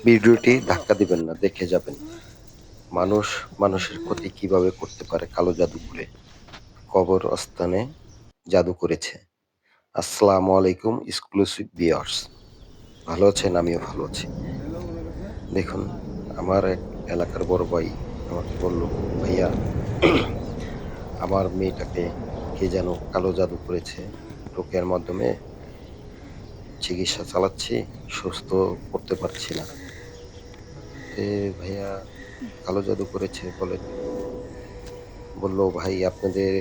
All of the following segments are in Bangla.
ভিডিওটি ধাক্কা দিবেন না, দেখে যাবেন। মানুষ মানুষের ক্ষতি কিভাবে করতে পারে কালো জাদু করে। কবরস্থানে জাদু করেছে। আসসালামু আলাইকুম এক্সক্লুসিভ ভিউয়ার্স। ভালো আছেন? আমিও ভালো আছি। দেখুন, আমার এক এলাকার বড় ভাই আমাকে বলল, ভাইয়া আমার মেয়েটাকে কে যেন কালো জাদু করেছে। রোকেয়ার মাধ্যমে চিকিৎসা চালাচ্ছি, সুস্থ করতে পারছি না। ভাইয়া কালো জাদু করেছে বলেন। বলল, ভাই আপনাদের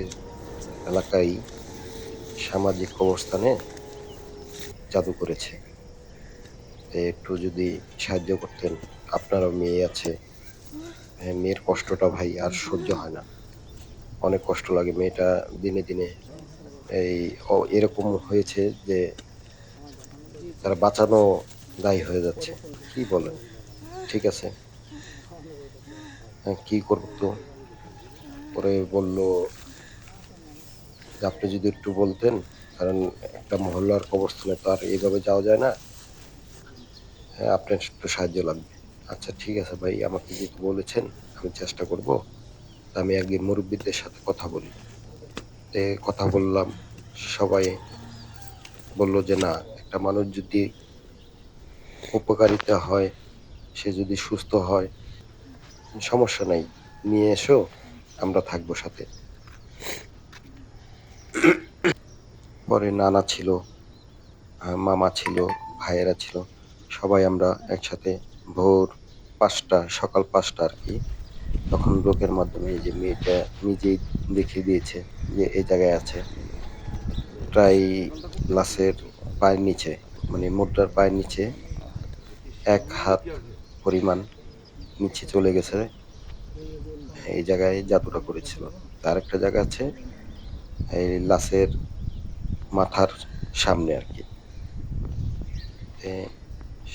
এলাকায় সামাজিক অবস্থানে জাদু করেছে। একটু যদি সাহায্য করতেন, আপনারও মেয়ে আছে। হ্যাঁ, মেয়ের কষ্টটা ভাই আর সহ্য হয় না, অনেক কষ্ট লাগে। মেয়েটা দিনে দিনে এই এরকম হয়েছে যে তারা বাঁচানো দায়ী হয়ে যাচ্ছে। কি বলেন? ঠিক আছে, হ্যাঁ, কি করতো? পরে বলল যে আপনি যদি একটু বলতেন, কারণ একটা মহল্লার কবরস্থানে তো আর এইভাবে যাওয়া যায় না। হ্যাঁ, আপনার একটু সাহায্য লাগবে। আচ্ছা ঠিক আছে ভাই, আমাকে যেহেতু বলেছেন আমি চেষ্টা করব। তা আমি একদিন মুরব্বীদের সাথে কথা বলি। কথা বললাম, সবাই বলল যে না, একটা মানুষ যদি উপকারিতা হয়, সে যদি সুস্থ হয়, সমস্যা নাই, নিয়ে এসো, আমরা থাকবো সাথে। পরে নানা ছিল, মামা ছিল, ভাইয়েরা ছিল, সবাই আমরা একসাথে ভোর 5টা, সকাল 5টা আর কি, তখন লোকের মাধ্যমে এই যে মেয়েটা নিজেই দেখিয়ে দিয়েছে যে এই জায়গায় আছে। প্রায় লাশের পায়ের নিচে, মানে মুদ্রার পায়ের নিচে 1 হাত পরিমাণ নিচে চলে গেছে। এই জায়গায় জাদুটা করেছিল। তার একটা জায়গা আছে এই লাশের মাথার সামনে আর কি।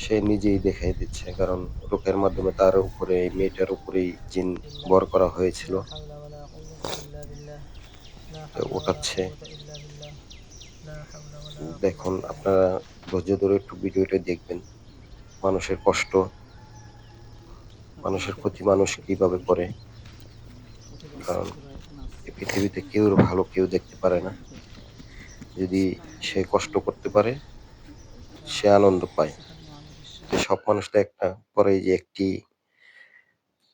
সে নিজেই দেখাই দিচ্ছে, কারণ রোকের মাধ্যমে তার উপরে, এই মেয়েটার উপরেই জিন বর করা হয়েছিল। ওঠাচ্ছে। দেখুন, আপনারা ধৈর্য ধরে একটু ভিডিওটা দেখবেন। মানুষের কষ্ট, মানুষের ক্ষতি মানুষ কিভাবে করে। কারণ এই পৃথিবীতে কেউ ভালো কেউ দেখতে পারে না। যদি সে কষ্ট করতে পারে, সে আনন্দ পায়। যে সব মানুষ তো একটা পরে, এই যে একটি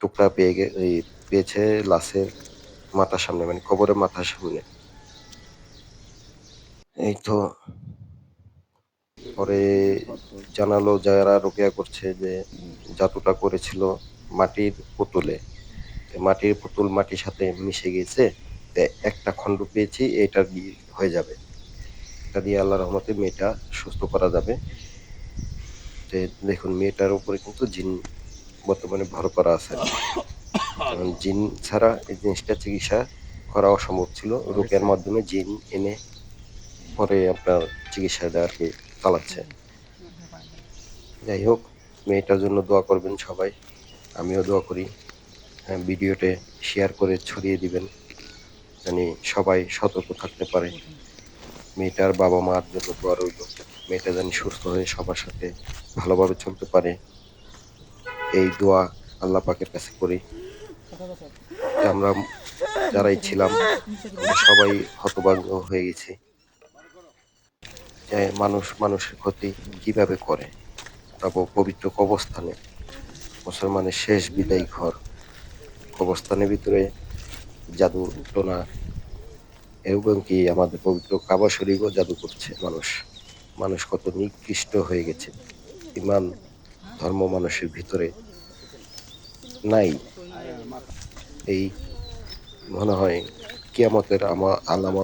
টুকরা পেয়েছে লাশের মাথার সামনে, মানে কবরের মাথার সামনে। এই তো পরে জানালো যারা রোকেয়া করছে যে জাদুটা করেছিল মাটির পুতুলে। মাটির পুতুল মাটির সাথে মিশে গেছে। একটা খণ্ড পেয়েছি, এটা দিয়ে হয়ে যাবে। এটা দিয়ে আল্লাহর রহমতে মেয়েটা সুস্থ করা যাবে। দেখুন, মেয়েটার উপরে কিন্তু জিন বর্তমানে ভর করা আছে। কারণ জিন ছাড়া এই জিনিসটা চিকিৎসা করা অসম্ভব ছিল। রোকেয়ার মাধ্যমে জিন এনে পরে আপনার চিকিৎসাটা আর কি চালাচ্ছে। যাই হোক, মেয়েটার জন্য দোয়া করবেন সবাই, আমিও দোয়া করি। হ্যাঁ, ভিডিওতে শেয়ার করে ছড়িয়ে দিবেন, জানি সবাই সতর্ক থাকতে পারে। মেয়েটার বাবা মার জন্য দোয়া রইল, মেয়েটা জানি সুস্থ হয়ে সবার সাথে ভালোভাবে চলতে পারে। এই দোয়া আল্লাহ পাকের কাছে করি। যে আমরা যারাই ছিলাম, আমরা সবাই হতভাগ্য হয়ে গেছি যে মানুষ মানুষের ক্ষতি কিভাবে করে, তারপর পবিত্র কবরস্থানে, মুসলমানের শেষ বিদায় ঘর, কবরস্থানের ভিতরে জাদু টোনা, এবং কি আমাদের পবিত্র কাবা শরীফও জাদু করছে মানুষ। মানুষ কত নিকৃষ্ট হয়ে গেছে, ইমান ধর্ম মানুষের ভিতরে নাই। এই মনে হয় কিয়ামতের আলামত